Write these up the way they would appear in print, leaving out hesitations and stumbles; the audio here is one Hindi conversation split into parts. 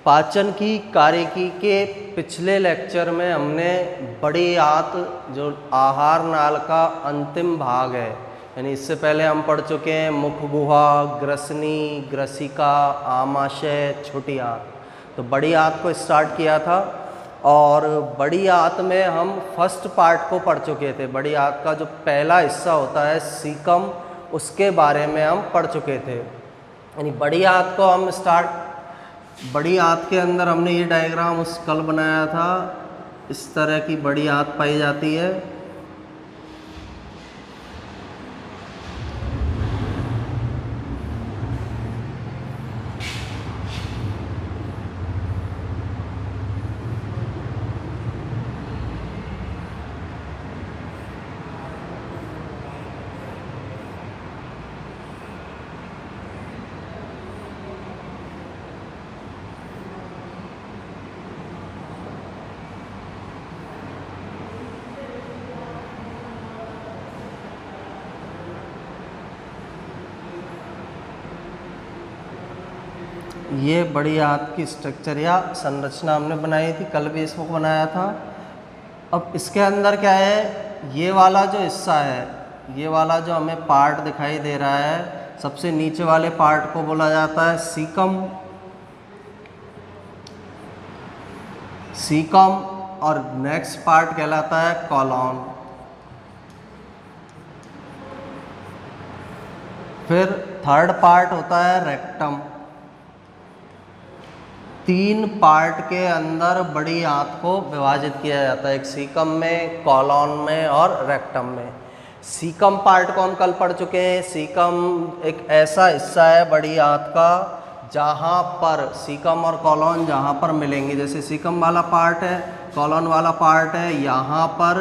पाचन की कार्यकी के पिछले लेक्चर में हमने बड़ी आंत जो आहार नाल का अंतिम भाग है, यानी इससे पहले हम पढ़ चुके हैं मुख गुहा, ग्रसनी, ग्रसिका, आमाशय, छोटी आंत। तो बड़ी आंत को स्टार्ट किया था और बड़ी आंत में हम फर्स्ट पार्ट को पढ़ चुके थे। बड़ी आंत का जो पहला हिस्सा होता है सीकम, उसके बारे में हम पढ़ चुके थे। यानी बड़ी आंत को हम बड़ी आंत के अंदर हमने ये डायग्राम उस कल बनाया था। इस तरह की बड़ी आंत पाई जाती है। ये बड़ी आंत की स्ट्रक्चर या संरचना हमने बनाई थी, कल भी इसको बनाया था। अब इसके अंदर क्या है, ये वाला जो हिस्सा है, ये वाला जो हमें पार्ट दिखाई दे रहा है, सबसे नीचे वाले पार्ट को बोला जाता है सीकम। सीकम और नेक्स्ट पार्ट कहलाता है कॉलॉन। फिर थर्ड पार्ट होता है रेक्टम। 3 पार्ट के अंदर बड़ी आंत को विभाजित किया जाता है, एक सीकम में, कॉलॉन में और रेक्टम में। सीकम पार्ट को हम कल पढ़ चुके हैं। सीकम एक ऐसा हिस्सा है बड़ी आंत का जहाँ पर सीकम और कॉलॉन जहाँ पर मिलेंगे, जैसे सीकम वाला पार्ट है, कॉलॉन वाला पार्ट है, यहाँ पर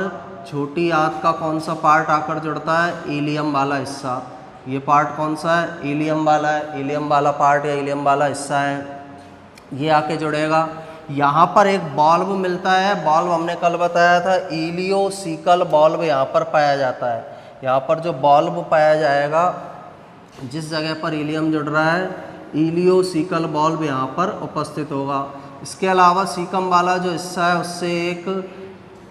छोटी आंत का कौन सा पार्ट आकर जुड़ता है, इलियम वाला हिस्सा। ये पार्ट कौन सा है, इलियम वाला है। इलियम वाला पार्ट या इलियम वाला हिस्सा है, ये आके जुड़ेगा। यहाँ पर एक बॉल्ब मिलता है। बॉल्ब हमने कल बताया था, इलियोसिकल बॉल्ब यहाँ पर पाया जाता है। यहाँ पर जो बॉल्ब पाया जाएगा, जिस जगह पर इलियम जुड़ रहा है, इलियोसिकल बॉल्ब यहाँ पर उपस्थित होगा। इसके अलावा सीकम वाला जो हिस्सा है, उससे एक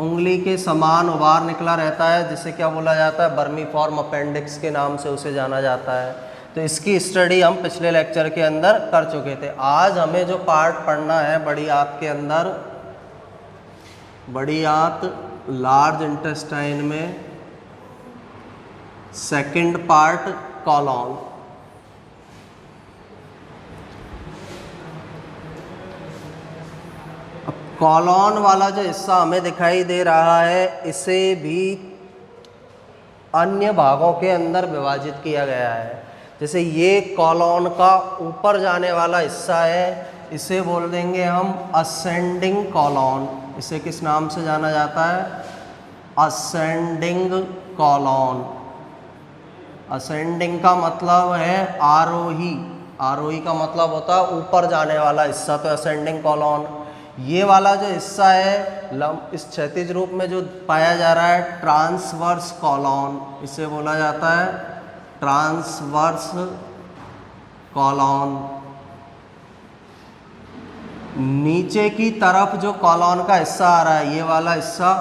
उंगली के समान उभार निकला रहता है, जिसे क्या बोला जाता है, बर्मीफॉर्म अपेंडिक्स के नाम से उसे जाना जाता है। तो इसकी स्टडी हम पिछले लेक्चर के अंदर कर चुके थे। आज हमें जो पार्ट पढ़ना है बड़ी आंत के अंदर, बड़ी आंत लार्ज इंटेस्टाइन में सेकंड पार्ट कॉलॉन। अब कॉलॉन वाला जो हिस्सा हमें दिखाई दे रहा है, इसे भी अन्य भागों के अंदर विभाजित किया गया है। जैसे ये कॉलॉन का ऊपर जाने वाला हिस्सा है, इसे बोल देंगे हम असेंडिंग कॉलॉन। इसे किस नाम से जाना जाता है, असेंडिंग कॉलॉन। असेंडिंग का मतलब है आरोही, आरोही का मतलब होता है ऊपर जाने वाला हिस्सा, तो असेंडिंग कॉलॉन। ये वाला जो हिस्सा है इस क्षैतिज रूप में जो पाया जा रहा है, ट्रांसवर्स कॉलॉन, इसे बोला जाता है ट्रांसवर्स कॉलॉन। नीचे की तरफ जो कॉलॉन का हिस्सा आ रहा है, ये वाला हिस्सा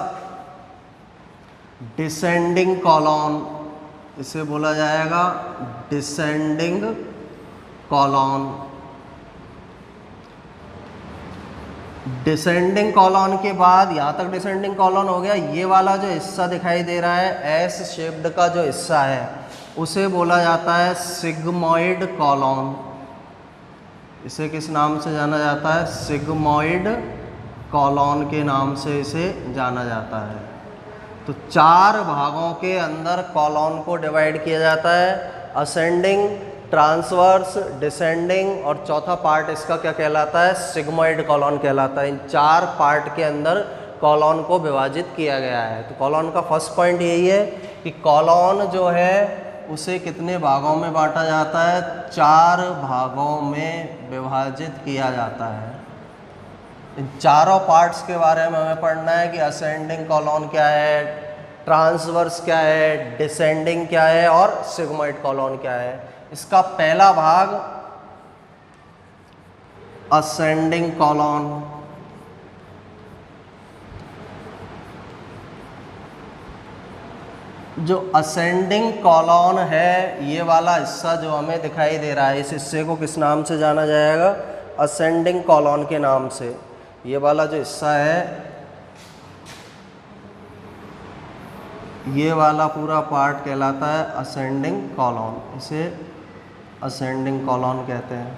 डिसेंडिंग कॉलॉन, इसे बोला जाएगा डिसेंडिंग कॉलॉन। डिसेंडिंग कॉलॉन के बाद, यहाँ तक डिसेंडिंग कॉलॉन हो गया। ये वाला जो हिस्सा दिखाई दे रहा है, एस शेप्ड का जो हिस्सा है, उसे बोला जाता है सिग्मोइड कॉलॉन। इसे किस नाम से जाना जाता है, सिग्मोइड कॉलॉन के नाम से इसे जाना जाता है। तो 4 भागों के अंदर कॉलॉन को डिवाइड किया जाता है, असेंडिंग, ट्रांसवर्स, डिसेंडिंग, और चौथा पार्ट इसका क्या कहलाता है, सिग्मोइड कॉलॉन कहलाता है। इन 4 पार्ट के अंदर कॉलॉन को विभाजित किया गया है। तो कॉलॉन का फर्स्ट पॉइंट यही है कि कॉलॉन जो है उसे कितने भागों में बांटा जाता है, 4 भागों में विभाजित किया जाता है। इन चारों पार्ट्स के बारे में हमें पढ़ना है कि असेंडिंग कॉलॉन क्या है, ट्रांसवर्स क्या है, डिसेंडिंग क्या है और सिग्मोइड कॉलॉन क्या है। इसका पहला भाग असेंडिंग कॉलॉन। जो असेंडिंग कॉलॉन है, ये वाला हिस्सा जो हमें दिखाई दे रहा है, इस हिस्से को किस नाम से जाना जाएगा? असेंडिंग कॉलॉन के नाम से। ये वाला जो हिस्सा है, ये वाला पूरा पार्ट कहलाता है असेंडिंग कॉलॉन। इसे असेंडिंग कॉलॉन कहते हैं।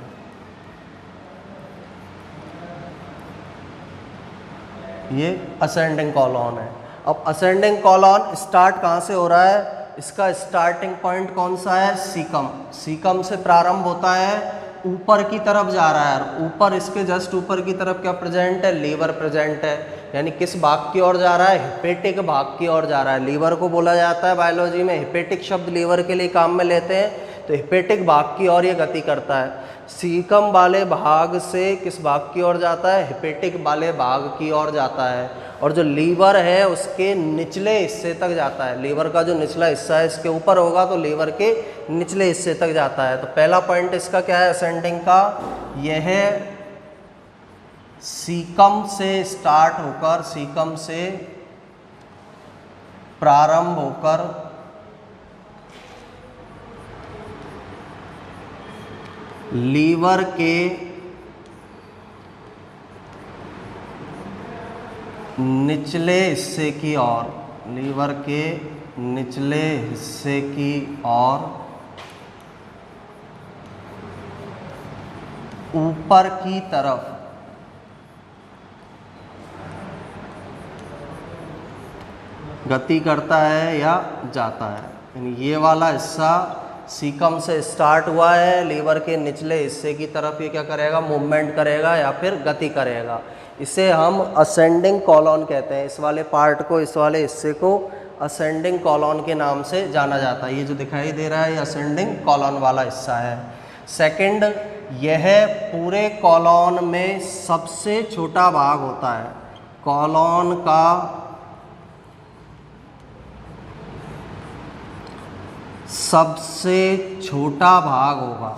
ये असेंडिंग कॉलॉन है। अब असेंडिंग कॉलॉन स्टार्ट कहाँ से हो रहा है? इसका स्टार्टिंग पॉइंट कौन सा है? सीकम। सीकम से प्रारंभ होता है, ऊपर की तरफ जा रहा है। ऊपर, इसके जस्ट ऊपर की तरफ क्या प्रेजेंट है? लीवर प्रेजेंट है। यानी किस भाग की ओर जा रहा है? हिपेटिक भाग की ओर जा रहा है। लीवर को बोला जाता है बायोलॉजी में, हिपेटिक शब्द लीवर के लिए काम में लेते हैं, तो हिपेटिक भाग की ओर ये गति करता है। सीकम वाले भाग से किस भाग की ओर जाता है? हिपेटिक वाले भाग की ओर जाता है। और जो लीवर है उसके निचले हिस्से तक जाता है। लीवर का जो निचला हिस्सा है, इसके ऊपर होगा तो लीवर के निचले हिस्से तक जाता है। तो पहला पॉइंट इसका क्या है असेंडिंग का? यह सीकम से स्टार्ट होकर, सीकम से प्रारंभ होकर लीवर के निचले हिस्से की ओर, लीवर के निचले हिस्से की ओर ऊपर की तरफ गति करता है या जाता है। यानी ये वाला हिस्सा सीकम से स्टार्ट हुआ है, लीवर के निचले हिस्से की तरफ ये क्या करेगा? मूवमेंट करेगा या फिर गति करेगा। इसे हम असेंडिंग कॉलॉन कहते हैं। इस वाले पार्ट को, इस वाले हिस्से को असेंडिंग कॉलॉन के नाम से जाना जाता है। ये जो दिखाई दे रहा है, ये असेंडिंग कॉलॉन वाला हिस्सा है। सेकंड, यह पूरे कॉलॉन में सबसे छोटा भाग होता है। कॉलॉन का सबसे छोटा भाग होगा।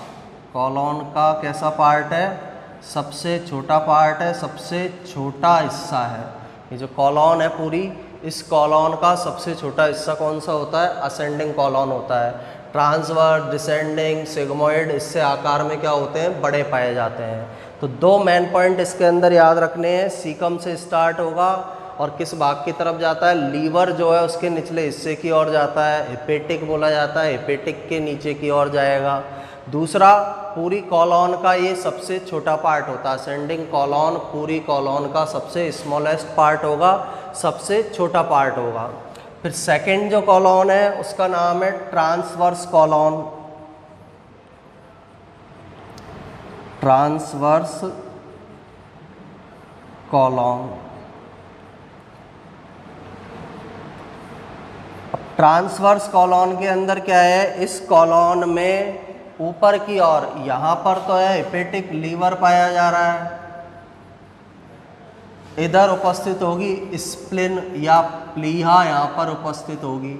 कॉलॉन का कैसा पार्ट है? सबसे छोटा पार्ट है, सबसे छोटा हिस्सा है। ये जो कॉलॉन है पूरी, इस कॉलॉन का सबसे छोटा हिस्सा कौन सा होता है? असेंडिंग कॉलॉन होता है। ट्रांसवर्स, डिसेंडिंग, सिग्मोइड इससे आकार में क्या होते हैं? बड़े पाए जाते हैं। तो दो मेन पॉइंट इसके अंदर याद रखने हैं। सीकम से स्टार्ट होगा और किस भाग की तरफ जाता है? लीवर जो है उसके निचले हिस्से की ओर जाता है। हिपेटिक बोला जाता है, हिपेटिक के नीचे की ओर जाएगा। दूसरा, पूरी कॉलॉन का ये सबसे छोटा पार्ट होता है। असेंडिंग कॉलॉन पूरी कॉलॉन का सबसे स्मॉलेस्ट पार्ट होगा, सबसे छोटा पार्ट होगा। फिर सेकंड जो कॉलॉन है उसका नाम है transverse colon. Transverse colon. Transverse colon के अंदर क्या है? इस कॉलॉन में ऊपर की ओर, यहाँ पर तो है हिपेटिक लीवर पाया जा रहा है, इधर उपस्थित होगी स्प्लिन या प्लीहा, यहाँ पर उपस्थित होगी।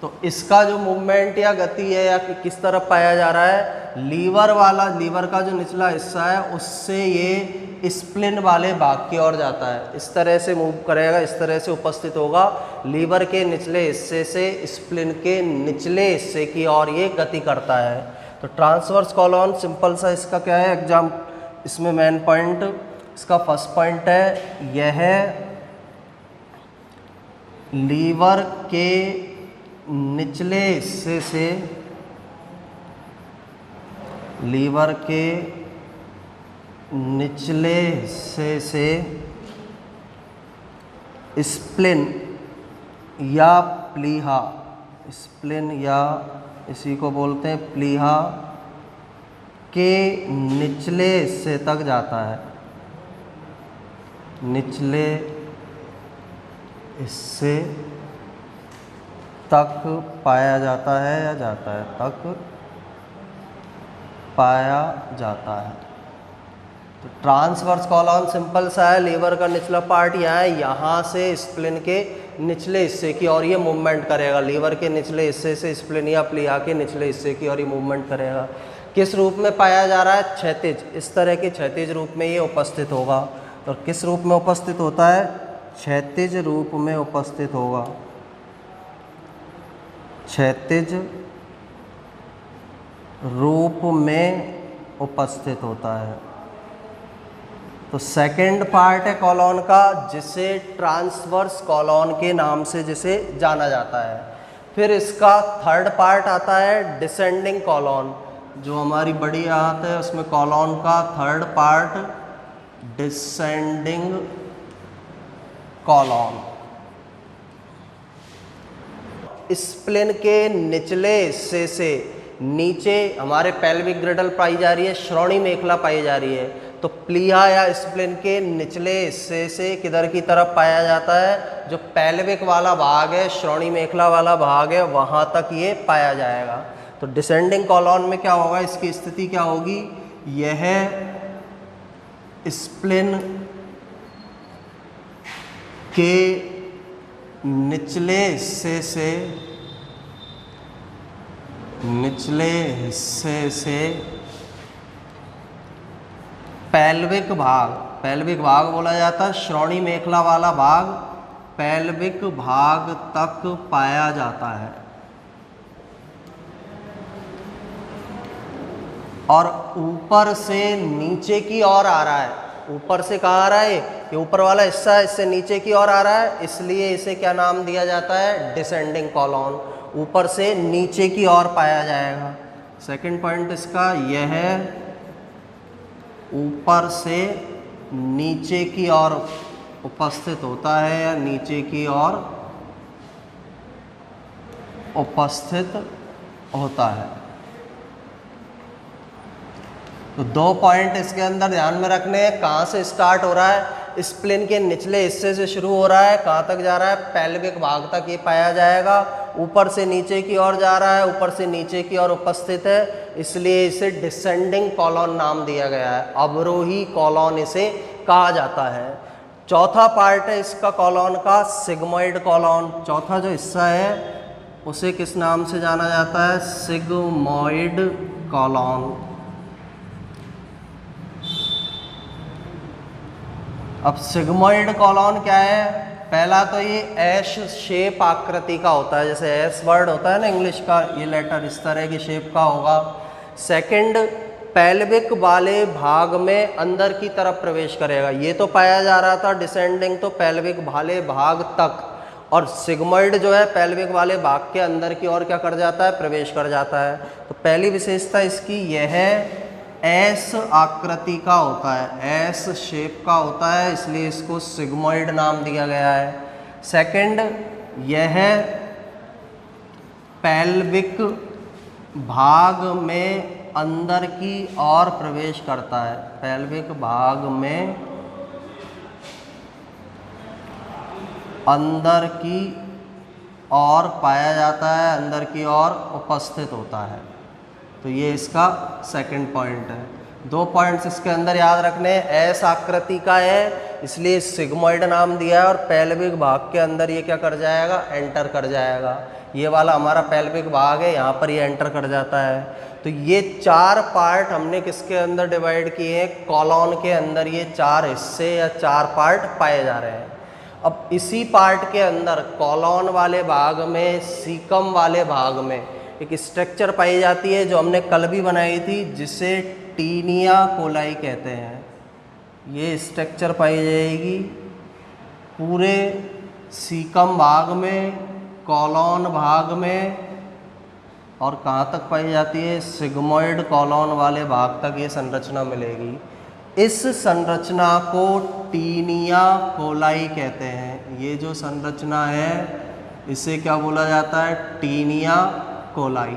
तो इसका जो मूवमेंट या गति है या किस तरफ पाया जा रहा है? लीवर वाला, लीवर का जो निचला हिस्सा है उससे ये स्प्लिन वाले भाग की ओर जाता है। इस तरह से मूव करेगा, इस तरह से उपस्थित होगा। लीवर के निचले हिस्से से स्प्लिन के निचले हिस्से की ओर ये गति करता है। तो ट्रांसवर्स कॉलॉन सिंपल सा इसका क्या है एग्जाम, इसमें मेन पॉइंट, इसका फर्स्ट पॉइंट है यह लीवर के निचले हिस्से से, लीवर के निचले हिस्से से स्प्लिन या प्लीहा, स्प्लिन या इसी को बोलते हैं प्लीहा के निचले हिस्से तक जाता है। निचले हिस्से तक पाया जाता है या जाता है, तक पाया जाता है। तो ट्रांसवर्स कॉलॉन सिंपल सा है, लीवर का निचला पार्ट यहाँ है, यहाँ से स्प्लिन के निचले हिस्से की और ये मूवमेंट करेगा। लीवर के निचले हिस्से से स्प्लिन या प्लीहा के निचले हिस्से की और ये मूवमेंट करेगा। किस रूप में पाया जा रहा है? क्षैतिज, इस तरह के क्षैतिज रूप में ये उपस्थित होगा। और किस रूप में उपस्थित होता है? क्षैतिज रूप में उपस्थित होगा, क्षैतिज रूप में उपस्थित होता है। तो सेकंड पार्ट है कॉलॉन का, जिसे ट्रांसवर्स कॉलॉन के नाम से जिसे जाना जाता है। फिर इसका थर्ड पार्ट आता है डिसेंडिंग कॉलॉन, जो हमारी बड़ी आंत है उसमें कॉलॉन का third part descending colon. Spleen के निचले हिस्से से नीचे हमारे पेल्विक ग्रिडल पाई जा रही है, श्रोणि मेखला पाई जा रही है। तो प्लीहा या स्प्लेन के निचले हिस्से से किधर की तरफ पाया जाता है? जो पेल्विक वाला भाग है, श्रोणि मेखला वाला भाग है, वहाँ तक ये पाया जाएगा। तो डिसेंडिंग कॉलॉन में क्या होगा? इसकी स्थिति क्या होगी? यह स्प्लेन के निचले हिस्से से पेल्विक भाग बोला जाता है, श्रोणि मेखला वाला भाग पेल्विक भाग तक पाया जाता है। और ऊपर से नीचे की ओर आ रहा है। ऊपर से कहाँ आ रहा है? ये ऊपर वाला हिस्सा है, इससे नीचे की ओर आ रहा है, इसलिए इसे क्या नाम दिया जाता है? Descending colon. ऊपर से नीचे की ओर पाया जाएगा। सेकंड पॉइंट इसका यह है, ऊपर से नीचे की ओर उपस्थित होता है या नीचे की ओर उपस्थित होता है। तो 2 पॉइंट इसके अंदर ध्यान में रखने हैं। कहाँ से स्टार्ट हो रहा है? स्प्लेन के निचले हिस्से से शुरू हो रहा है, कहाँ तक जा रहा है? पेल्विक भाग तक ये पाया जाएगा। ऊपर से नीचे की ओर जा रहा है, ऊपर से नीचे की ओर उपस्थित है, इसलिए इसे डिसेंडिंग कॉलॉन नाम दिया गया है। अवरोही कॉलॉन इसे कहा जाता है। चौथा पार्ट है इसका कॉलॉन का सिग्मोइड कॉलॉन। चौथा जो हिस्सा है उसे किस नाम से जाना जाता है? Sigmoid colon. अब सिग्मोइड कॉलॉन क्या है? पहला तो ये एश शेप आकृति का होता है, जैसे एस वर्ड होता है ना इंग्लिश का, ये लेटर इस तरह की शेप का होगा। सेकंड, पेल्विक वाले भाग में अंदर की तरफ प्रवेश करेगा। ये तो पाया जा रहा था डिसेंडिंग तो पेल्विक वाले भाग तक, और सिग्मोइड जो है पेल्विक वाले भाग के अंदर की ओर क्या कर जाता है? प्रवेश कर जाता है। तो पहली विशेषता इसकी यह है, एस आकृति का होता है, एस शेप का होता है, इसलिए इसको सिग्मोइड नाम दिया गया है। सेकंड, यह पेल्विक भाग में अंदर की ओर प्रवेश करता है, पेल्विक भाग में अंदर की ओर पाया जाता है, अंदर की ओर उपस्थित होता है। तो ये इसका सेकंड पॉइंट है। 2 पॉइंट्स इसके अंदर याद रखने हैं। एस आकृति का है इसलिए सिग्मोइड नाम दिया है, और पेल्विक भाग के अंदर ये क्या कर जाएगा? एंटर कर जाएगा। ये वाला हमारा पेल्विक भाग है, यहाँ पर ये एंटर कर जाता है। तो ये 4 पार्ट हमने किसके अंदर डिवाइड किए हैं? कॉलॉन के अंदर ये 4 हिस्से या 4 पार्ट पाए जा रहे हैं। अब इसी पार्ट के अंदर कॉलॉन वाले भाग में, सीकम वाले भाग में एक स्ट्रक्चर पाई जाती है जो हमने कल भी बनाई थी, जिसे टीनिया कोलाई कहते हैं। ये स्ट्रक्चर पाई जाएगी पूरे सीकम भाग में, कॉलॉन भाग में, और कहाँ तक पाई जाती है? सिग्मोइड कॉलॉन वाले भाग तक ये संरचना मिलेगी। इस संरचना को टीनिया कोलाई कहते हैं। ये जो संरचना है इसे क्या बोला जाता है? Taenia coli.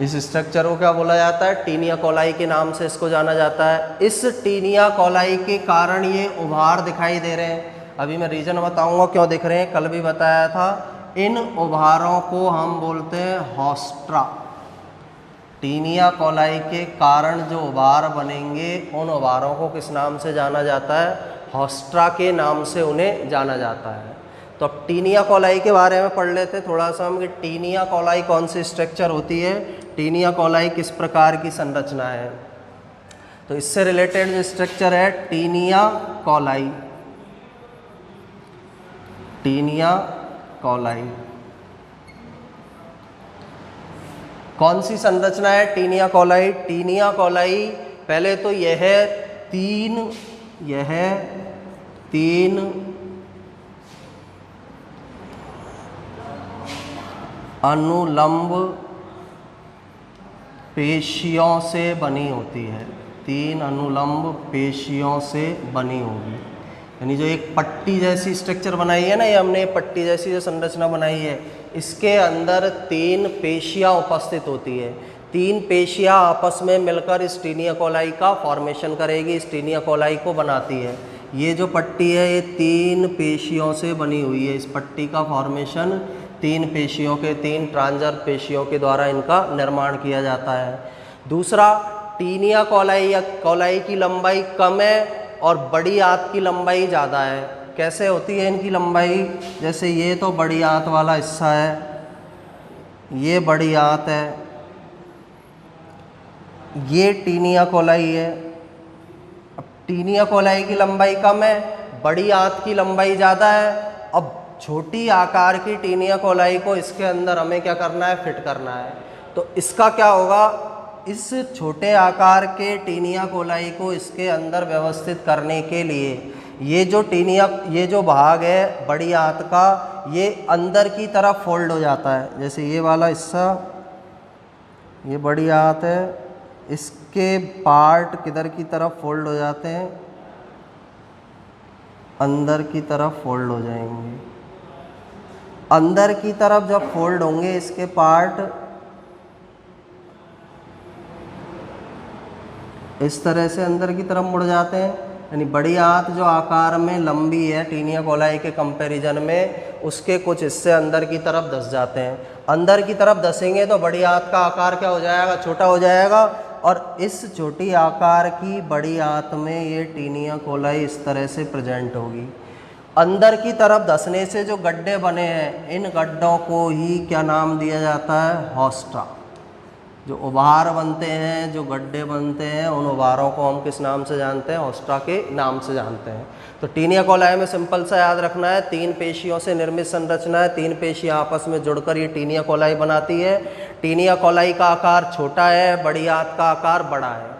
इस स्ट्रक्चर को क्या बोला जाता है? टीनिया कोलाई के नाम से इसको जाना जाता है। इस टीनिया कोलाई के कारण ये उभार दिखाई दे रहे हैं। अभी मैं रीजन बताऊंगा क्यों दिख रहे हैं, कल भी बताया था। इन उभारों को हम बोलते हैं हॉस्ट्रा। टीनिया कोलाई के कारण जो उभार बनेंगे उन उभारों को किस नाम से जाना जाता है? हॉस्ट्रा के नाम से उन्हें जाना जाता है। तो अब टीनिया कोलाई के बारे में पढ़ लेते थोड़ा सा हम कि टीनिया कोलाई कौन सी स्ट्रक्चर होती है, टीनिया कोलाई किस प्रकार की संरचना है। तो इससे रिलेटेड जो स्ट्रक्चर है टीनिया कोलाई, टीनिया कोलाई कौन सी संरचना है टीनिया कोलाई। टीनिया कोलाई पहले तो यह तीन अनुलंब पेशियों से बनी होती है, तीन अनुलंब पेशियों से बनी होगी। यानी जो एक पट्टी जैसी स्ट्रक्चर बनाई है ना, ये हमने पट्टी जैसी जो संरचना बनाई है, इसके अंदर तीन पेशियां उपस्थित होती है। तीन पेशियां आपस में मिलकर इस टीनिया कोलाई का फॉर्मेशन करेगी, इस टीनिया कोलाई को बनाती है। ये जो पट्टी है ये तीन पेशियों से बनी हुई है। इस पट्टी का फॉर्मेशन तीन पेशियों के, तीन ट्रांसवर्स पेशियों के द्वारा इनका निर्माण किया जाता है। दूसरा, टीनिया कोलाई या कोलाई की लंबाई कम है और बड़ी आंत की लंबाई ज़्यादा है। कैसे होती है इनकी लंबाई, जैसे ये तो बड़ी आंत वाला हिस्सा है, ये बड़ी आंत है, ये टीनिया कोलाई है। अब टीनिया कोलाई की लंबाई कम है, बड़ी आंत की लंबाई ज़्यादा है। अब छोटी आकार की टीनिया कोलाई को इसके अंदर हमें क्या करना है, फिट करना है। तो इसका क्या होगा, इस छोटे आकार के टीनिया कोलाई को इसके अंदर व्यवस्थित करने के लिए ये जो भाग है बड़ी आंत का, ये अंदर की तरफ फोल्ड हो जाता है। जैसे ये वाला हिस्सा, ये बड़ी आंत है, इसके पार्ट किधर की तरफ फोल्ड हो जाते हैं, अंदर की तरफ फोल्ड हो जाएंगे। अंदर की तरफ जब फोल्ड होंगे इसके पार्ट, इस तरह से अंदर की तरफ मुड़ जाते हैं। यानी बड़ी आंत जो आकार में लंबी है टीनिया कोलाई के कंपैरिजन में, उसके कुछ हिस्से अंदर की तरफ धंस जाते हैं। अंदर की तरफ धंसेंगे तो बड़ी आंत का आकार क्या हो जाएगा, छोटा हो जाएगा। और इस छोटी आकार की बड़ी आंत में ये टीनिया कोलाई इस तरह से प्रेजेंट होगी। अंदर की तरफ धंसने से जो गड्ढे बने हैं, इन गड्ढों को ही क्या नाम दिया जाता है, हॉस्टा। जो उभार बनते हैं, जो गड्ढे बनते हैं, उन उभारों को हम किस नाम से जानते हैं, हॉस्टा के नाम से जानते हैं। तो टीनिया कोलाई में सिंपल सा याद रखना है, तीन पेशियों से निर्मित संरचना है। तीन पेशियां आपस में जुड़कर ये टीनिया कोलाई बनाती है। टीनिया कोलाई का आकार छोटा है, बड़ी आंत का आकार बड़ा है।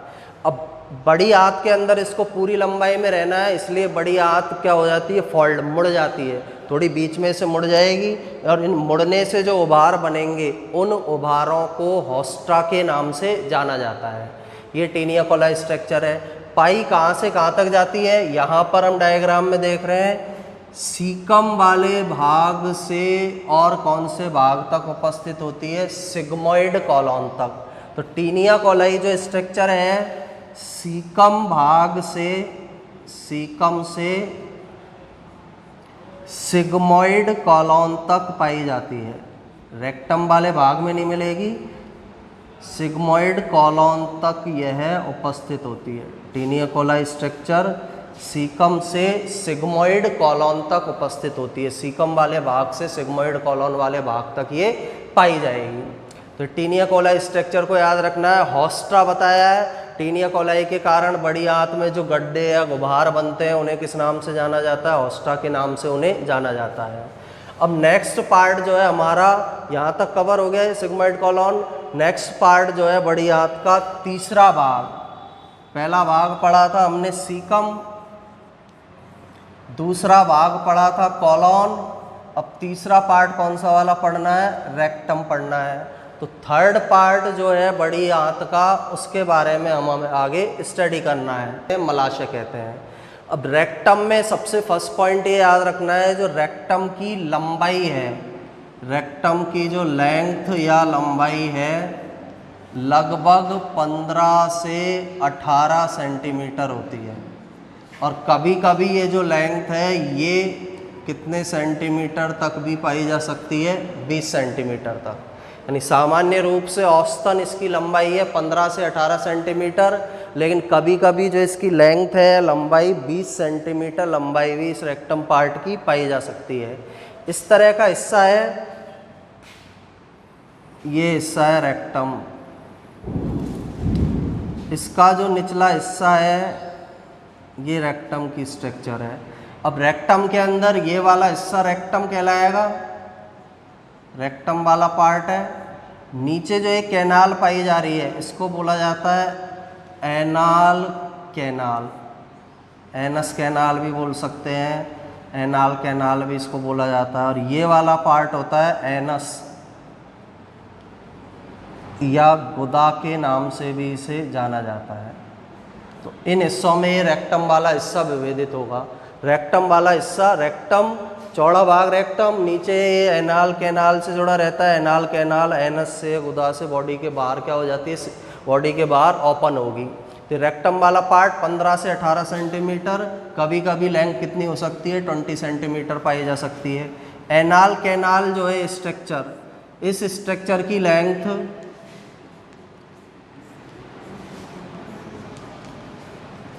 अब बड़ी आंत के अंदर इसको पूरी लंबाई में रहना है, इसलिए बड़ी आंत क्या हो जाती है, फोल्ड, मुड़ जाती है, थोड़ी बीच में से मुड़ जाएगी। और इन मुड़ने से जो उभार बनेंगे, उन उभारों को हॉस्टा के नाम से जाना जाता है। ये टीनिया कोलाई स्ट्रक्चर है। पाई कहाँ से कहाँ तक जाती है, यहाँ पर हम डायग्राम में देख रहे हैं, सीकम वाले भाग से और कौन से भाग तक उपस्थित होती है, सिग्मोइड कॉलोन तक। तो टीनिया कोलाई जो स्ट्रक्चर है, सीकम भाग से, सीकम से सिग्मोइड कॉलोन तक पाई जाती है। रेक्टम वाले भाग में नहीं मिलेगी, सिग्मोइड कॉलोन तक यह उपस्थित होती है। टीनिया कोलाई स्ट्रक्चर सीकम से सिग्मोइड कॉलोन तक उपस्थित होती है। सीकम वाले भाग से सिग्मोइड कॉलोन वाले भाग तक ये पाई जाएगी। तो टीनिया कोलाई स्ट्रक्चर को याद रखना है। हॉस्टा बताया है, टीनिया कोलाई के कारण बड़ी आंत में जो गड्ढे या गुभार बनते हैं उन्हें किस नाम से जाना जाता है, हॉस्टा के नाम से उन्हें जाना जाता है। अब नेक्स्ट पार्ट जो है हमारा यहाँ तक कवर हो गया है, सिग्मोइड कॉलोन। नेक्स्ट पार्ट जो है बड़ी आंत का तीसरा भाग। पहला भाग पढ़ा था हमने सीकम, दूसरा भाग पढ़ा था कॉलोन। अब तीसरा पार्ट कौन सा वाला पढ़ना है, रेक्टम पढ़ना है। तो थर्ड पार्ट जो है बड़ी आंत का, उसके बारे में हमें आगे स्टडी करना है, मलाशय कहते हैं। अब रेक्टम में सबसे फर्स्ट पॉइंट ये याद रखना है, जो रेक्टम की लंबाई है, रेक्टम की जो लेंथ या लंबाई है लगभग 15 से 18 सेंटीमीटर होती है। और कभी कभी ये जो लेंथ है ये कितने सेंटीमीटर तक भी पाई जा सकती है, 20 सेंटीमीटर तक। यानी सामान्य रूप से औसतन इसकी लंबाई है 15 से 18 सेंटीमीटर, लेकिन कभी कभी जो इसकी लेंथ है, लंबाई 20 सेंटीमीटर लंबाई भी इस रेक्टम पार्ट की पाई जा सकती है। इस तरह का हिस्सा है, ये हिस्सा है रेक्टम। इसका जो निचला हिस्सा है ये रेक्टम की स्ट्रक्चर है। अब रेक्टम के अंदर ये वाला हिस्सा रेक्टम कहलाएगा, रेक्टम वाला पार्ट है। नीचे जो एक कैनाल पाई जा रही है इसको बोला जाता है एनाल कैनाल, एनस कैनाल भी बोल सकते हैं, एनाल कैनाल भी इसको बोला जाता है। और ये वाला पार्ट होता है एनस या गुदा के नाम से भी इसे जाना जाता है। तो इन हिस्सों में ये रेक्टम वाला हिस्सा विभेदित होगा। रेक्टम वाला हिस्सा, रेक्टम चौड़ा भाग रेक्टम, नीचे ये एनाल कैनाल से जुड़ा रहता है। एनाल कैनाल एनस से, गुदा से बॉडी के बाहर क्या हो जाती है, बॉडी के बाहर ओपन होगी। तो रेक्टम वाला पार्ट 15 से 18 सेंटीमीटर, कभी कभी लेंथ कितनी हो सकती है 20 सेंटीमीटर पाई जा सकती है। एनाल कैनाल जो है स्ट्रक्चर, इस स्ट्रक्चर की लेंथ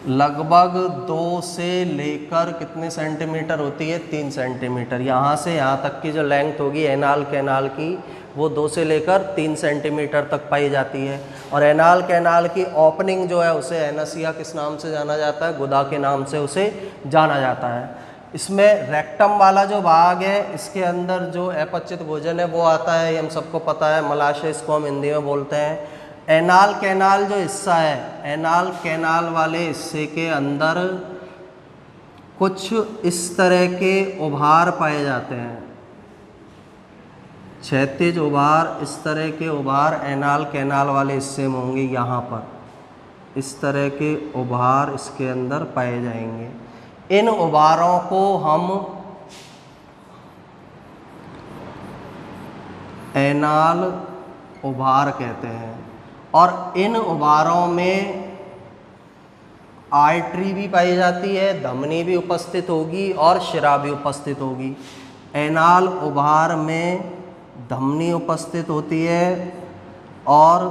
लगभग 2 से लेकर कितने सेंटीमीटर होती है, 3 सेंटीमीटर। यहाँ से यहाँ तक की जो लेंथ होगी एनाल कैनाल की वो 2 से लेकर 3 सेंटीमीटर तक पाई जाती है। और एनाल कैनाल की ओपनिंग जो है उसे एनसिया किस नाम से जाना जाता है, गुदा के नाम से उसे जाना जाता है। इसमें रेक्टम वाला जो भाग है इसके अंदर जो अपचित भोजन है वो आता है, ये हम सबको पता है, मलाशय इसको हम हिंदी में बोलते हैं। एनाल कैनाल जो हिस्सा है, एनाल कैनाल वाले हिस्से के अंदर कुछ इस तरह के उभार पाए जाते हैं, क्षैतिज उभार, इस तरह के उभार एनाल कैनाल वाले हिस्से में होंगे। यहाँ पर इस तरह के उभार इसके अंदर पाए जाएंगे। इन उभारों को हम एनाल उभार कहते हैं। और इन उभारों में आर्टरी भी पाई जाती है, धमनी भी उपस्थित होगी और शिरा भी उपस्थित होगी। एनाल उभार में धमनी उपस्थित होती है और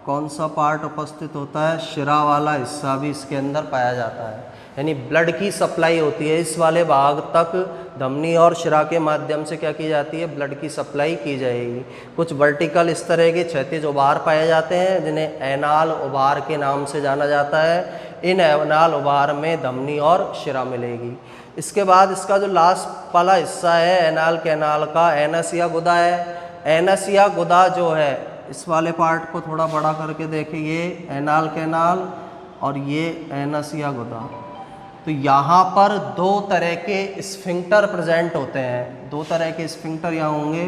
कौन सा पार्ट उपस्थित होता है, शिरा वाला हिस्सा भी इसके अंदर पाया जाता है। यानी ब्लड की सप्लाई होती है इस वाले भाग तक, धमनी और शिरा के माध्यम से क्या की जाती है, ब्लड की सप्लाई की जाएगी। कुछ वर्टिकल इस तरह के क्षैतिज उभार पाए जाते हैं जिन्हें एनाल उभार के नाम से जाना जाता है। इन एनाल उभार में धमनी और शिरा मिलेगी। इसके बाद इसका जो लास्ट वाला हिस्सा है एनाल कैनाल का, एनस या गुदा है। एनस या गुदा जो है, इस वाले पार्ट को थोड़ा बड़ा करके देखिए, ये एनाल कैनाल और ये एनस या गुदा। तो यहाँ पर 2 तरह के स्फिंक्टर प्रेजेंट होते हैं, 2 तरह के स्फिंक्टर यहाँ होंगे।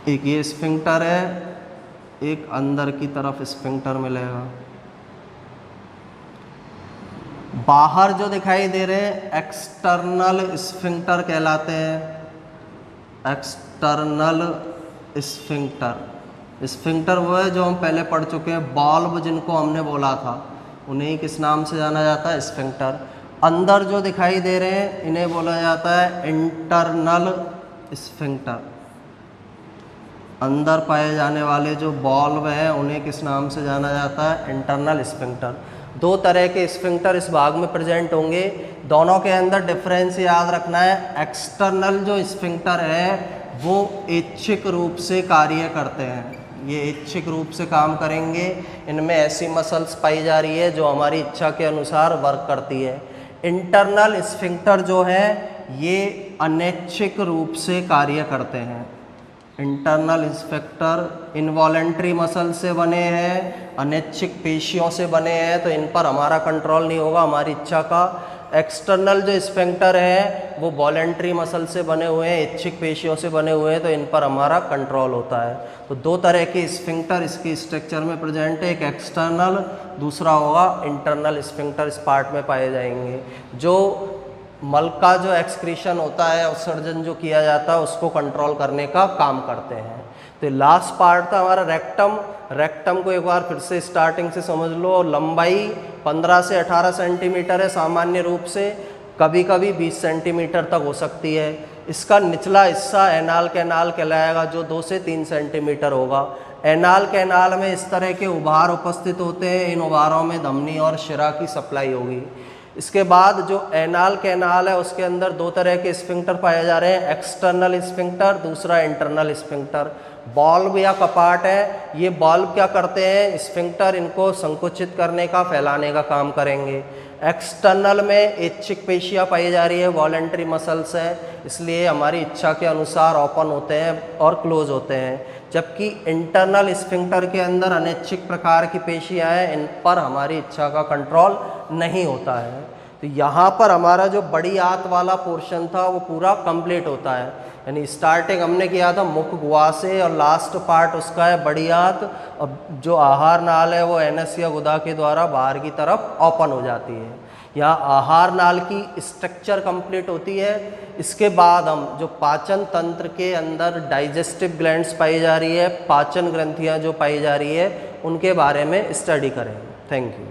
एक ये स्फिंक्टर है, एक अंदर की तरफ स्फिंक्टर मिलेगा। बाहर जो दिखाई दे रहे हैं एक्सटर्नल स्फिंक्टर कहलाते हैं। एक्सटर्नल स्फिंक्टर, स्फिंक्टर वो है जो हम पहले पढ़ चुके हैं, बॉल्व जिनको हमने बोला था उन्हें किस नाम से जाना जाता है, स्फिंक्टर। अंदर जो दिखाई दे रहे हैं इन्हें बोला जाता है इंटरनल स्फिंक्टर। अंदर पाए जाने वाले जो बॉल्व हैं उन्हें किस नाम से जाना जाता है, इंटरनल स्फिंक्टर। 2 तरह के स्फिंक्टर इस भाग में प्रेजेंट होंगे। दोनों के अंदर डिफरेंस याद रखना है, एक्सटर्नल जो स्फिंक्टर है वो ऐच्छिक रूप से कार्य करते हैं, ये ऐच्छिक रूप से काम करेंगे। इनमें ऐसी मसल्स पाई जा रही है जो हमारी इच्छा के अनुसार वर्क करती है। इंटरनल स्फिंक्टर जो है ये अनैच्छिक रूप से कार्य करते हैं। इंटरनल स्फिंक्टर इनवॉलेंट्री मसल से बने हैं, अनैच्छिक पेशियों से बने हैं, तो इन पर हमारा कंट्रोल नहीं होगा, हमारी इच्छा का। एक्सटर्नल जो स्फिंक्टर है वो वॉलेंट्री मसल से बने हुए हैं, ऐच्छिक पेशियों से बने हुए हैं, तो इन पर हमारा कंट्रोल होता है। तो 2 तरह के स्फिंक्टर इसके स्ट्रक्चर में प्रेजेंट है, एक एक्सटर्नल, दूसरा होगा इंटरनल स्फिंक्टर इस पार्ट में पाए जाएंगे। जो मल का जो एक्सक्रीशन होता है, उत्सर्जन जो किया जाता है उसको कंट्रोल करने का काम करते हैं। तो लास्ट पार्ट था हमारा रेक्टम। रेक्टम को एक बार फिर से स्टार्टिंग से समझ लो। लंबाई 15 से 18 सेंटीमीटर है सामान्य रूप से, कभी कभी 20 सेंटीमीटर तक हो सकती है। इसका निचला हिस्सा एनाल कैनाल कहलाएगा जो 2 से 3 सेंटीमीटर होगा। एनाल कैनाल में इस तरह के उभार उपस्थित होते हैं, इन उभारों में धमनी और शिरा की सप्लाई होगी। इसके बाद जो एनाल कैनाल है उसके अंदर दो तरह के स्फिंक्टर पाए जा रहे हैं, एक्सटर्नल स्फिंक्टर, दूसरा इंटरनल स्फिंक्टर। बॉल्व या कपाट है, ये बॉल्व क्या करते हैं, स्फिंक्टर इनको संकुचित करने का, फैलाने का काम करेंगे। एक्सटर्नल में ऐच्छिक पेशियाँ पाई जा रही है, वॉलेंट्री मसल्स हैं, इसलिए हमारी इच्छा के अनुसार ओपन होते हैं और क्लोज होते हैं। जबकि इंटरनल स्फिंक्टर के अंदर अनैच्छिक प्रकार की पेशियाँ हैं, इन पर हमारी इच्छा का कंट्रोल नहीं होता है। तो यहाँ पर हमारा जो बड़ी आंत वाला पोर्शन था वो पूरा कंप्लीट होता है, यानी स्टार्टिंग हमने किया था मुख गुहा से और लास्ट पार्ट उसका है बड़ी आंत, और जो आहार नाल है वो एनस या गुदा के द्वारा बाहर की तरफ ओपन हो जाती है। यहाँ आहार नाल की स्ट्रक्चर कंप्लीट होती है। इसके बाद हम जो पाचन तंत्र के अंदर डाइजेस्टिव ग्लैंड्स पाई जा रही है, पाचन ग्रंथियाँ जो पाई जा रही है, उनके बारे में स्टडी करेंगे। Thank you.